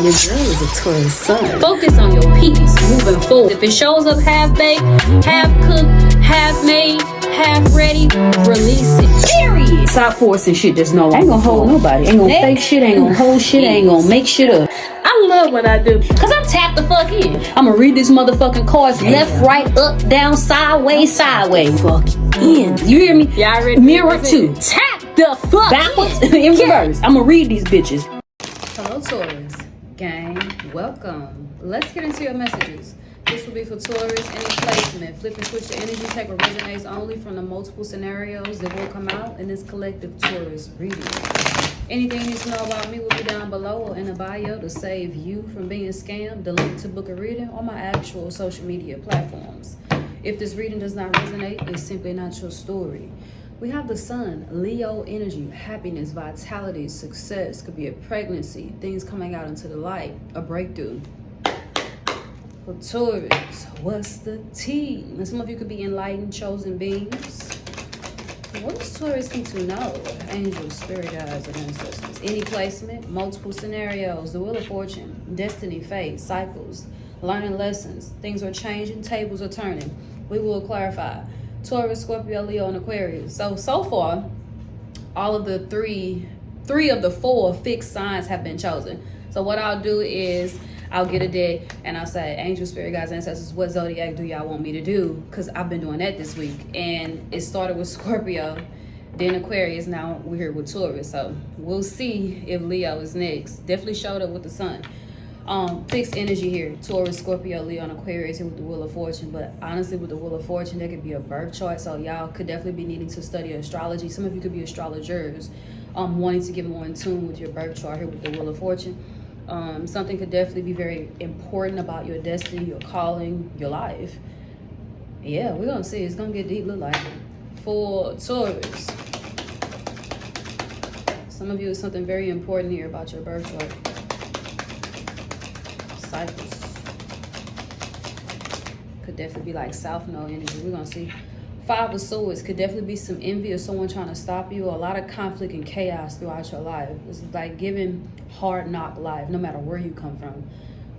Your girl is a Taurus sun. Focus on your peace moving forward. If it shows up half baked, half cooked, half made, half ready, release it. Period. Stop forcing shit that's no longer. Ain't gonna hold nobody. Ain't gonna fake shit. Ain't gonna hold shit. Ain't gonna make shit up. I love what I do because I'm tapped the fuck in. I'ma read this motherfucking cards left, right, up, down, sideways, sideways. Fuck in. You hear me? Yeah, I read Mirror two. Tap the fuck backwards in reverse. I'ma read these bitches. Hello, Taurus gang. Welcome. Let's get into your messages. This will be for Taurus, any placement. Flip and switch the energy. Take what resonates only from the multiple scenarios that will come out in this collective Taurus reading. Anything you need to know about me will be down below or in the bio to save you from being scammed. The link to book a reading on my actual social media platforms. If this reading does not resonate, it's simply not your story. We have the sun, Leo energy, happiness, vitality, success. Could be a pregnancy, things coming out into the light, a breakthrough. For Taurus, what's the tea? And some of you could be enlightened, chosen beings. What does Taurus need to know? Angels, spirit guides, and ancestors. Any placement, multiple scenarios, the wheel of fortune, destiny, fate, cycles, learning lessons. Things are changing, tables are turning. We will clarify. Taurus, Scorpio, Leo, and Aquarius. So far, all of the three of the four fixed signs have been chosen. So what I'll do is I'll get a deck and I'll say, angel, spirit guides, ancestors, what zodiac do y'all want me to do? Because I've been doing that this week. And it started with Scorpio, then Aquarius, now we're here with Taurus. So we'll see if Leo is next. Definitely showed up with the sun. Fixed energy here. Taurus, Scorpio, Leo, and Aquarius here with the Wheel of Fortune. But honestly, with the Wheel of Fortune, there could be a birth chart. So y'all could definitely be needing to study astrology. Some of you could be astrologers, wanting to get more in tune with your birth chart here with the Wheel of Fortune. Something could definitely be very important about your destiny, your calling, your life. Yeah, we're gonna see. It's gonna get deep, look like. For Taurus, some of you, is something very important here about your birth chart. Cycles. Could definitely be like South Node energy. We're gonna see. Five of Swords could definitely be some envy or someone trying to stop you, or a lot of conflict and chaos throughout your life. It's like giving hard knock life, no matter where you come from.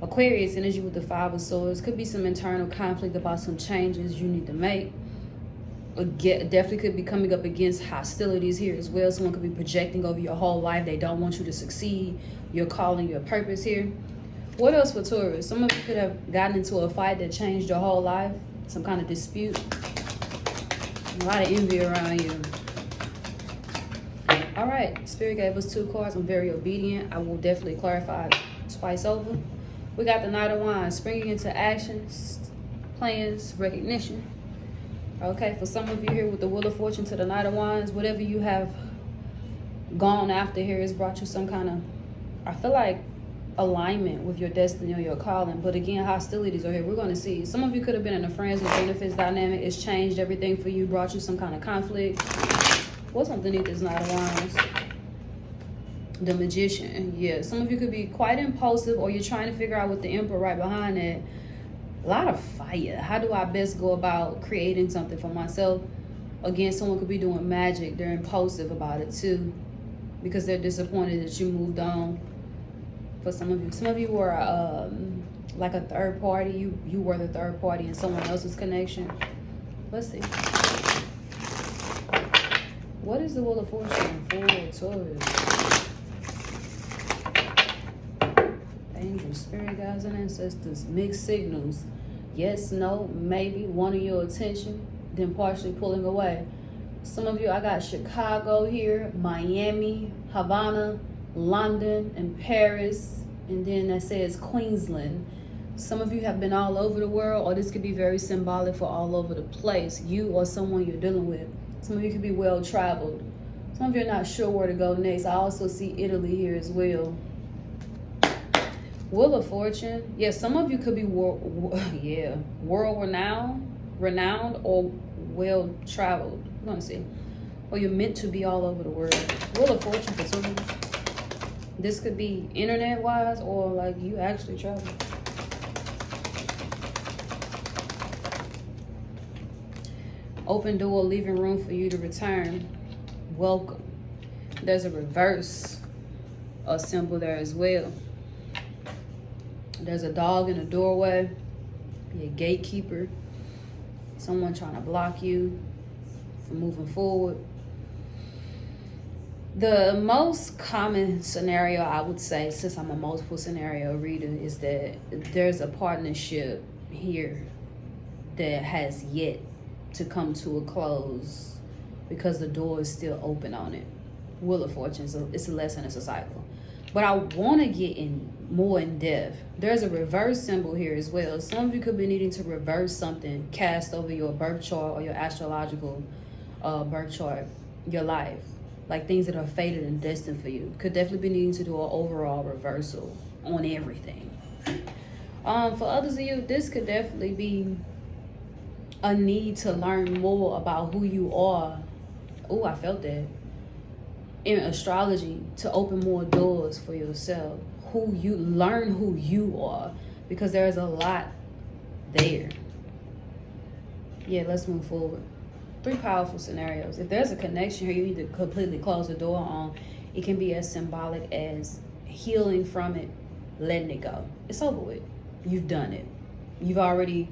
Aquarius energy with the Five of Swords could be some internal conflict about some changes you need to make. Definitely could be coming up against hostilities here as well. Someone could be projecting over your whole life. They don't want you to succeed. Your calling, your purpose here. What else for Taurus? Some of you could have gotten into a fight that changed your whole life. Some kind of dispute. A lot of envy around you. All right, Spirit gave us two cards. I'm very obedient. I will definitely clarify twice over. We got the Knight of Wands, springing into actions, plans, recognition. Okay, for some of you here with the Wheel of Fortune to the Knight of Wands, whatever you have gone after here has brought you some kind of, I feel like, alignment with your destiny or your calling. But again, hostilities are here. We're going to see. Some of you could have been in a friends with benefits dynamic. It's changed everything for you, brought you some kind of conflict. What's underneath this Knight of Wands? The Magician. Yeah, some of you could be quite impulsive, or you're trying to figure out with the Emperor right behind it. A lot of fire. How do I best go about creating something for myself? Again, someone could be doing magic. They're impulsive about it too, because they're disappointed that you moved on. For some of you were like a third party. You were the third party in someone else's connection. Let's see. What is the Wheel of Fortune for Taurus? Angels, spirit guides, and ancestors. Mixed signals. Yes, no, maybe, wanting your attention, then partially pulling away. Some of you, I got Chicago here, Miami, Havana, London, and Paris, and then that says Queensland. Some of you have been all over the world, or this could be very symbolic for all over the place. You or someone you're dealing with. Some of you could be well traveled. Some of you are not sure where to go next. I also see Italy here as well. Wheel of Fortune. Yeah, some of you could be world renowned or well traveled. I'm gonna see. Or you're meant to be all over the world. Wheel of Fortune for some of you. This could be internet wise, or like you actually travel. Open door, leaving room for you to return. Welcome. There's a reverse, a symbol there as well. There's a dog in the doorway. Be a gatekeeper. Someone trying to block you from moving forward. The most common scenario, I would say, since I'm a multiple scenario reader, is that there's a partnership here that has yet to come to a close because the door is still open on it. Wheel of Fortune, it's a lesson, it's a cycle. But I want to get in more in depth. There's a reverse symbol here as well. Some of you could be needing to reverse something cast over your birth chart or your astrological birth chart, your life. Like things that are fated and destined for you. Could definitely be needing to do an overall reversal on everything. For others of you, this could definitely be a need to learn more about who you are. Oh, I felt that. In astrology, to open more doors for yourself. Learn who you are. Because there's a lot there. Yeah, let's move forward. 3 powerful scenarios. If there's a connection here you need to completely close the door on, it can be as symbolic as healing from it, letting it go. It's over with. You've done it. You've already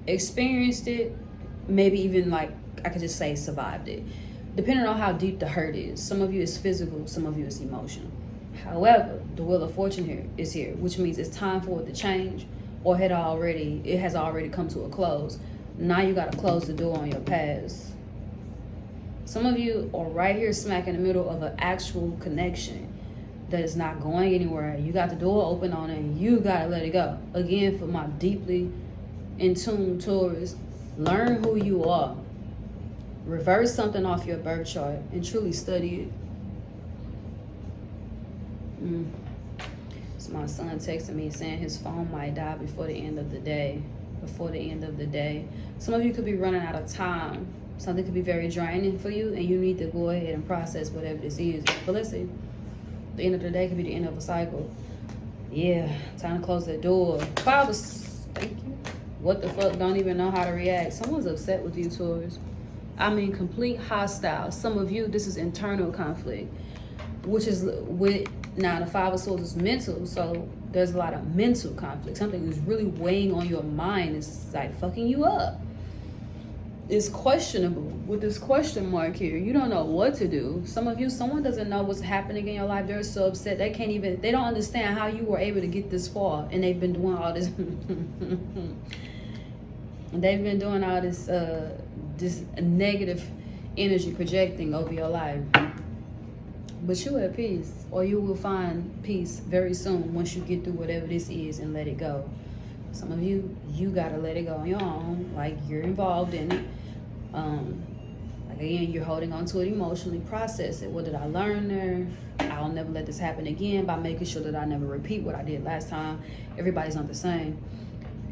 experienced it. Maybe even, like, I could just say survived it. Depending on how deep the hurt is. Some of you is physical, some of you is emotional. However, the Wheel of Fortune here is here, which means it's time for it to change, or it has already come to a close. Now you got to close the door on your past. Some of you are right here smack in the middle of an actual connection that is not going anywhere. You got the door open on it and you got to let it go. Again, for my deeply in tune Taurus, learn who you are. Reverse something off your birth chart and truly study it. So my son texted me saying his phone might die before the end of the day. Some of you could be running out of time. Something could be very draining for you and you need to go ahead and process whatever this is. But let's see. The end of the day could be the end of a cycle. Yeah, time to close that door. Fathers, thank you. What the fuck, don't even know how to react. Someone's upset with you, Taurus. I mean, complete hostile. Some of you, this is internal conflict, which is with, now the 5 of Swords is mental, so there's a lot of mental conflict. Something is really weighing on your mind. It's like fucking you up. It's questionable with this question mark here. You don't know what to do. Some of you, someone doesn't know what's happening in your life. They're so upset. They don't understand how you were able to get this far. And they've been doing all this. They've been doing all this, this negative energy projecting over your life. But you're at peace, or you will find peace very soon once you get through whatever this is and let it go. Some of you, you gotta let it go on your own, like you're involved in it. Like again, you're holding on to it emotionally, process it. What did I learn there? I'll never let this happen again by making sure that I never repeat what I did last time. Everybody's not the same.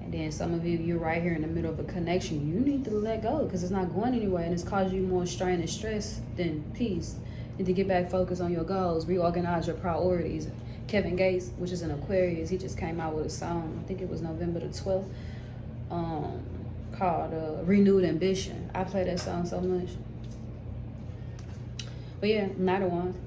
And then some of you, you're right here in the middle of a connection. You need to let go because it's not going anywhere and it's causing you more strain and stress than peace. Need to get back focused on your goals, reorganize your priorities. Kevin Gates, which is an Aquarius, he just came out with a song, I think it was November the 12th, called Renewed Ambition. I play that song so much. But yeah, Knight of Wands.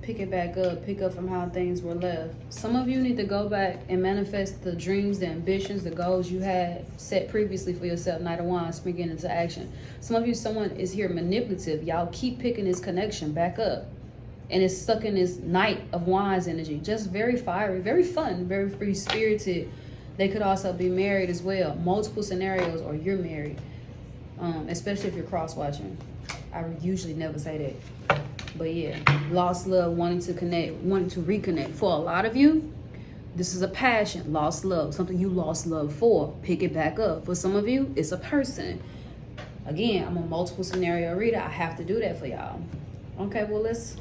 Pick it back up, pick up from how things were left. Some of you need to go back and manifest the dreams, the ambitions, the goals you had set previously for yourself. Knight of Wands, springing into action. Some of you, someone is here manipulative. Y'all keep picking this connection back up. And it's stuck in this Knight of Wands energy. Just very fiery, very fun, very free-spirited. They could also be married as well. Multiple scenarios, or you're married. Especially if you're cross-watching. I usually never say that. But yeah, lost love, wanting to connect, wanting to reconnect. For a lot of you, this is a passion, lost love, something you lost love for. Pick it back up. For some of you, it's a person. Again, I'm a multiple scenario reader. I have to do that for y'all. Okay, well, let's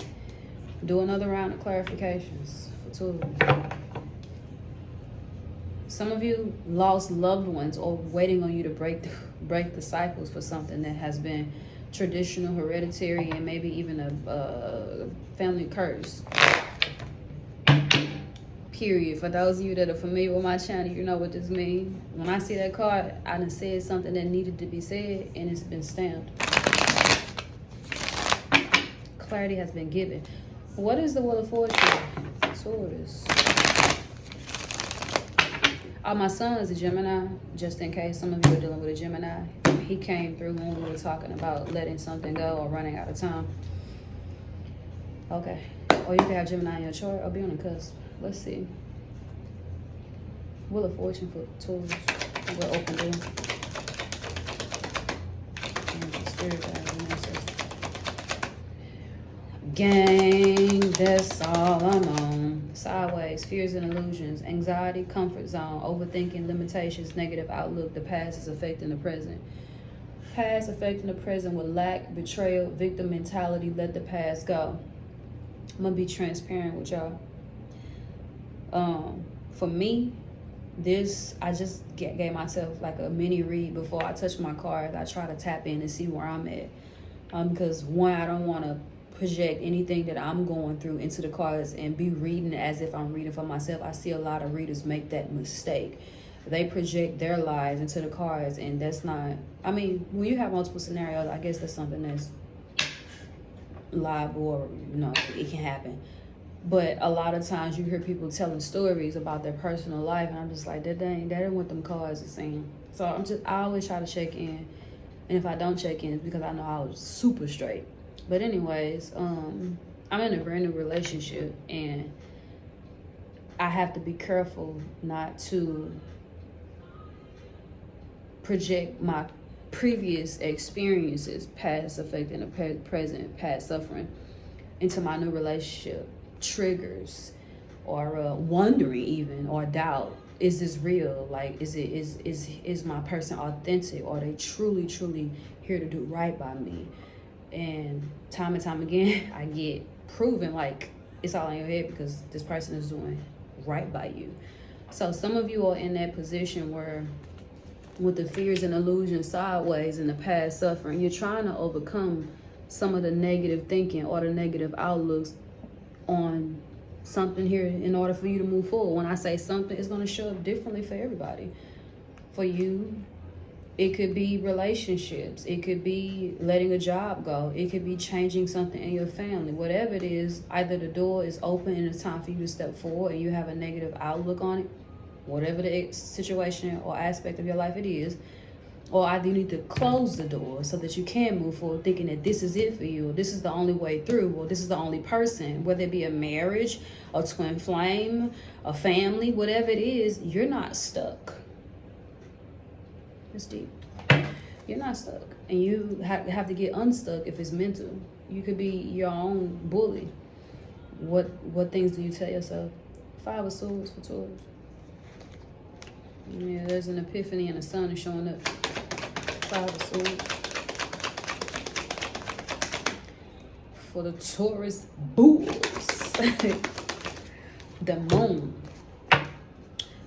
do another round of clarifications for two. Some of you lost loved ones or waiting on you to break the cycles for something that has been traditional, hereditary, and maybe even a family curse. Period. For those of you that are familiar with my channel, you know what this means. When I see that card, I done said something that needed to be said, and it's been stamped. clarity has been given. What is the Wheel of Fortune? Taurus. My son is a Gemini, just in case some of you are dealing with a Gemini. He came through when we were talking about letting something go or running out of time. Okay. Or you can have Gemini in your chart or be on the cusp. Let's see. Wheel of Fortune for Taurus. We'll open door. Spirit guide. Gang, that's all I'm on. Sideways, fears and illusions, anxiety, comfort zone, overthinking, limitations, negative outlook. The past is affecting the present. Past affecting the present with lack, betrayal, victim mentality. Let the past go. I'm gonna be transparent with y'all. For me, I just gave myself like a mini read before I touch my cards. I try to tap in and see where I'm at. Because one, I don't want to project anything that I'm going through into the cards and be reading as if I'm reading for myself. I see a lot of readers make that mistake. They project their lives into the cards, and that's not, I mean, when you have multiple scenarios, I guess that's something that's liable, or, you know, it can happen. But a lot of times you hear people telling stories about their personal life, and I'm just like, that ain't what them cards are saying. So I always try to check in, and if I don't check in, it's because I know I was super straight. But anyways, I'm in a brand new relationship, and I have to be careful not to project my previous experiences, past affecting the present, past suffering, into my new relationship. Triggers or wondering even, or doubt. Is this real? Like, is my person authentic? Are they truly here to do right by me? And time again, I get proven like it's all in your head because this person is doing right by you. So some of you are in that position where, with the fears and illusions sideways and the past suffering, you're trying to overcome some of the negative thinking or the negative outlooks on something here in order for you to move forward. When I say something, it's going to show up differently for everybody. For you, it could be relationships. It could be letting a job go. It could be changing something in your family. Whatever it is, either the door is open and it's time for you to step forward and you have a negative outlook on it, whatever the situation or aspect of your life it is, or either you need to close the door so that you can move forward thinking that this is it for you, or this is the only way through, or this is the only person, whether it be a marriage, a twin flame, a family, whatever it is, you're not stuck. It's deep. You're not stuck. And you have to get unstuck if it's mental. You could be your own bully. What things do you tell yourself? 5 of Swords for Taurus. Yeah, there's an epiphany and the sun is showing up. 5 of Swords. For the Taurus bulls. The moon.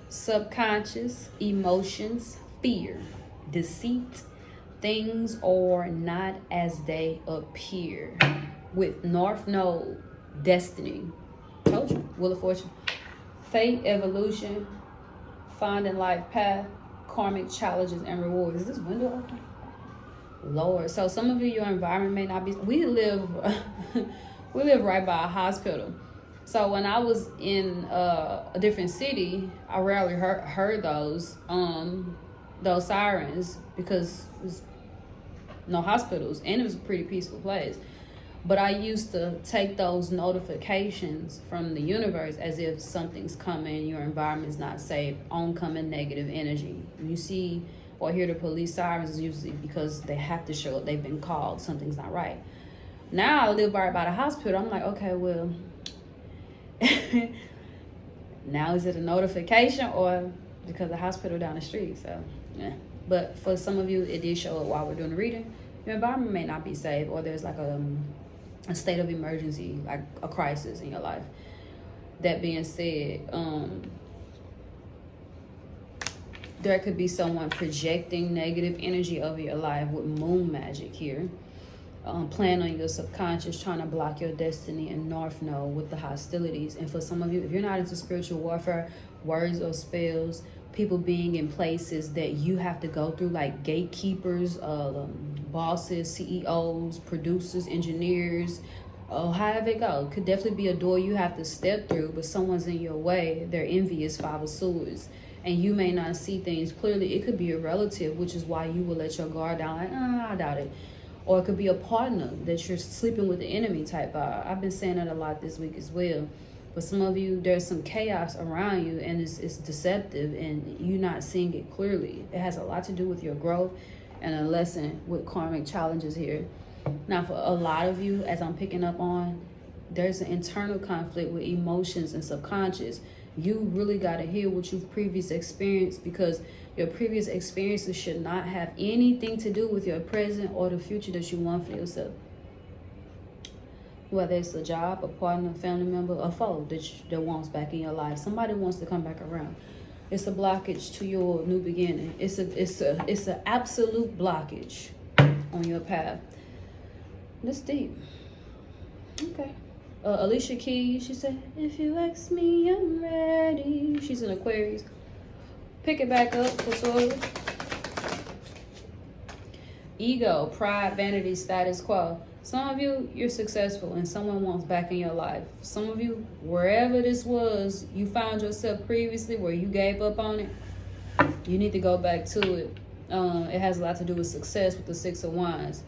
Subconscious, emotions, fear, deceit. Things are not as they appear. With North Node, destiny. Told you, Wheel of Fortune. Fate, evolution, finding life path, karmic challenges and rewards. Is this window open? Lord. So some of you, your environment may not be. We live right by a hospital. So when I was in a different city, I rarely heard those sirens because there's no hospitals and it was a pretty peaceful place. But I used to take those notifications from the universe as if something's coming, your environment's not safe, oncoming negative energy. You see or hear the police sirens is usually because they have to show up, they've been called, something's not right. Now I live right by the hospital. I'm like, okay, well, now is it a notification or because the hospital down the street? So, yeah. But for some of you, it did show up while we're doing the reading. Your environment may not be safe, or there's like a state of emergency, like a crisis in your life. That being said, there could be someone projecting negative energy over your life with moon magic here. Playing on your subconscious, trying to block your destiny and North Node with the hostilities. And for some of you, if you're not into spiritual warfare, words or spells, people being in places that you have to go through, like gatekeepers, bosses, CEOs, producers, engineers, Oh, however it go. Could definitely be a door you have to step through, but someone's in your way. They're envious, 5 of Swords. And you may not see things clearly. It could be a relative, which is why you will let your guard down. Like, I doubt it. Or it could be a partner that you're sleeping with the enemy type vibe. I've been saying that a lot this week as well. But some of you, there's some chaos around you, and it's deceptive, and you're not seeing it clearly. It has a lot to do with your growth and a lesson with karmic challenges here. Now, for a lot of you, as I'm picking up on, there's an internal conflict with emotions and subconscious. You really got to hear what you've previously experienced, because your previous experiences should not have anything to do with your present or the future that you want for yourself. Whether it's a job, a partner, a family member, a foe that wants back in your life. Somebody wants to come back around. It's a blockage to your new beginning. It's an absolute blockage on your path. That's deep. Okay. Alicia Keys, she said, if you ask me, I'm ready. She's an Aquarius. Pick it back up for Taurus. Ego, pride, vanity, status quo. Some of you, you're successful and someone wants back in your life. Some of you, wherever this was, you found yourself previously where you gave up on it, you need to go back to it. It has a lot to do with success with the 6 of Wands.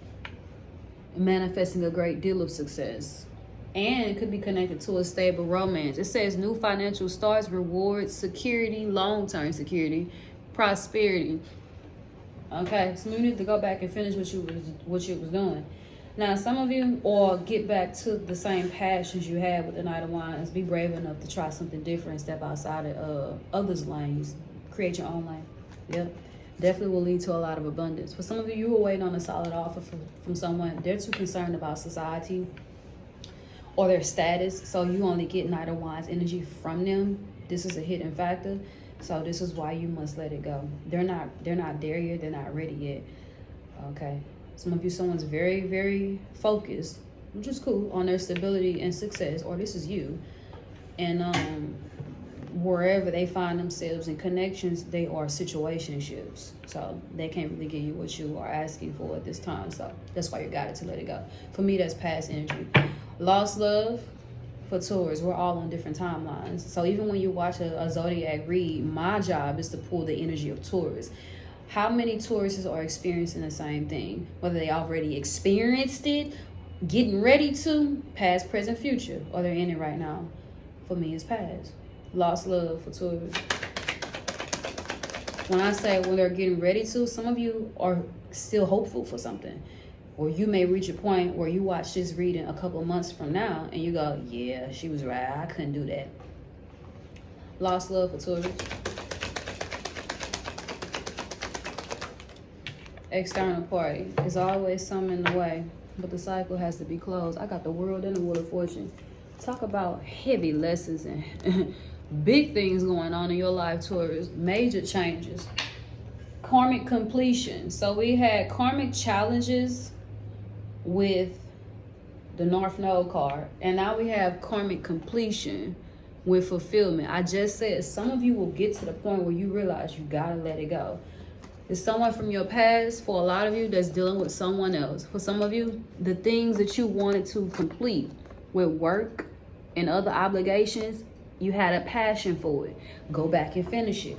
Manifesting a great deal of success. And it could be connected to a stable romance. It says new financial starts, rewards, security, long-term security, prosperity. Okay, so you need to go back and finish what you was doing. Now, some of you, or get back to the same passions you had with the Knight of Wands. Be brave enough to try something different, step outside of others' lanes, create your own lane. Yep. Definitely will lead to a lot of abundance. For some of you, you were waiting on a solid offer from someone. They're too concerned about society or their status, so you only get Knight of Wands energy from them. This is a hidden factor, so this is why you must let it go. They're not there yet. They're not ready yet. Okay. Some of you, someone's very, very focused, which is cool, on their stability and success, or this is you. And wherever they find themselves in connections, they are situationships. So they can't really give you what you are asking for at this time. So that's why you got it to let it go. For me, that's past energy. Lost love for Taurus. We're all on different timelines. So even when you watch a zodiac read, my job is to pull the energy of Taurus. How many Tauruses are experiencing the same thing? Whether they already experienced it, getting ready to, past, present, future, or they're in it right now. For me, it's past. Lost love for Taurus. When I say when they're getting ready to, some of you are still hopeful for something. Or you may reach a point where you watch this reading a couple months from now and you go, yeah, she was right. I couldn't do that. Lost love for Taurus. External party. There's always something in the way, but the cycle has to be closed. I got the World and the Wheel of Fortune. Talk about heavy lessons and big things going on in your life, Taurus. Major changes. Karmic completion. So we had karmic challenges with the North Node card, and now we have karmic completion with fulfillment. I just said some of you will get to the point where you realize you gotta let it go. It's someone from your past. For a lot of you, that's dealing with someone else. For some of you, the things that you wanted to complete with work and other obligations, you had a passion for it. Go back and finish it.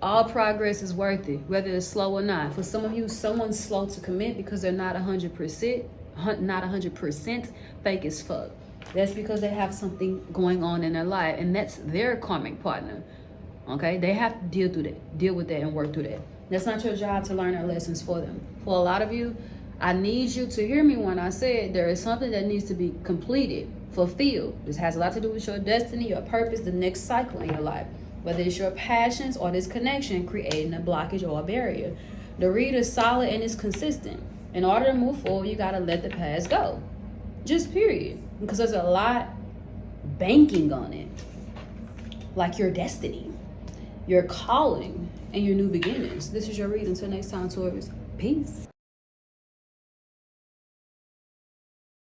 All progress is worth it, whether it's slow or not. For some of you, someone's slow to commit because they're not 100% fake as fuck. That's because they have something going on in their life, and that's their karmic partner. Okay, they have to deal with that and work through that. That's not your job to learn their lessons for them. For a lot of you, I need you to hear me when I said there is something that needs to be completed, fulfilled. This has a lot to do with your destiny, your purpose, the next cycle in your life. Whether it's your passions or this connection creating a blockage or a barrier. The read is solid and it's consistent. In order to move forward, you got to let the past go. Just period. Because there's a lot banking on it. Like your destiny, your calling, and your new beginnings. This is your read. Until next time, Taurus. Peace.